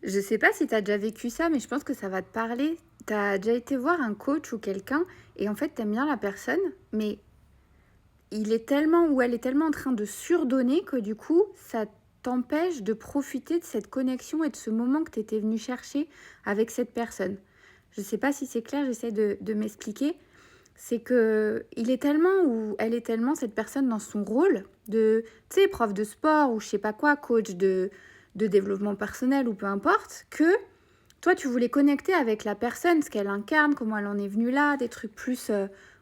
Je sais pas si tu as déjà vécu ça, mais je pense que ça va te parler. Tu as déjà été voir un coach ou quelqu'un et en fait, tu aimes bien la personne, mais il est tellement ou elle est tellement en train de surdonner que du coup, ça t'empêche de profiter de cette connexion et de ce moment que tu étais venu chercher avec cette personne. Je sais pas si c'est clair, j'essaie de m'expliquer. C'est que il est tellement ou elle est tellement cette personne dans son rôle de, tu sais, prof de sport ou je sais pas quoi, coach de développement personnel ou peu importe, que toi tu voulais connecter avec la personne, ce qu'elle incarne, comment elle en est venue là, des trucs plus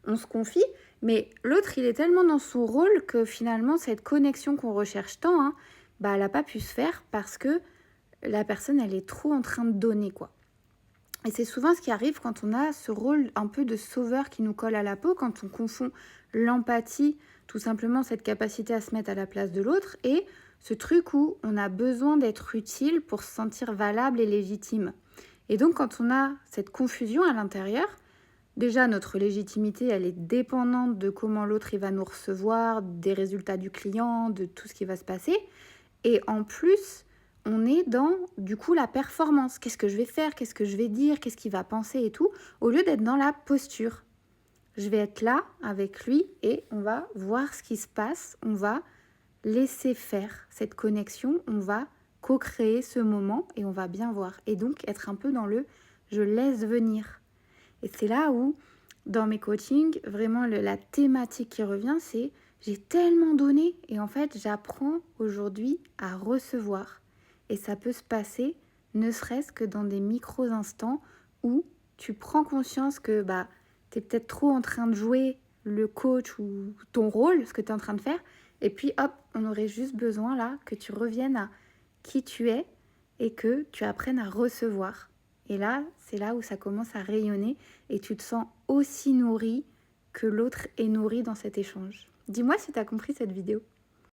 on se confie, mais l'autre il est tellement dans son rôle que finalement cette connexion qu'on recherche tant, hein, bah elle n'a pas pu se faire parce que la personne elle est trop en train de donner quoi. Et c'est souvent ce qui arrive quand on a ce rôle un peu de sauveur qui nous colle à la peau, quand on confond l'empathie, tout simplement cette capacité à se mettre à la place de l'autre, et ce truc où on a besoin d'être utile pour se sentir valable et légitime. Et donc quand on a cette confusion à l'intérieur, déjà notre légitimité, elle est dépendante de comment l'autre il va nous recevoir, des résultats du client, de tout ce qui va se passer. Et en plus, on est dans, du coup, la performance. Qu'est-ce que je vais faire? Qu'est-ce que je vais dire? Qu'est-ce qu'il va penser et tout? Au lieu d'être dans la posture. Je vais être là avec lui et on va voir ce qui se passe. On va laisser faire cette connexion. On va co-créer ce moment et on va bien voir. Et donc être un peu dans le je laisse venir. Et c'est là où, dans mes coachings, vraiment la thématique qui revient, c'est j'ai tellement donné et en fait, j'apprends aujourd'hui à recevoir. Et ça peut se passer ne serait-ce que dans des micros-instants où tu prends conscience que bah, tu es peut-être trop en train de jouer le coach ou ton rôle, ce que tu es en train de faire. Et puis hop, on aurait juste besoin là que tu reviennes à qui tu es et que tu apprennes à recevoir. Et là, c'est là où ça commence à rayonner et tu te sens aussi nourri que l'autre est nourri dans cet échange. Dis-moi si tu as compris cette vidéo.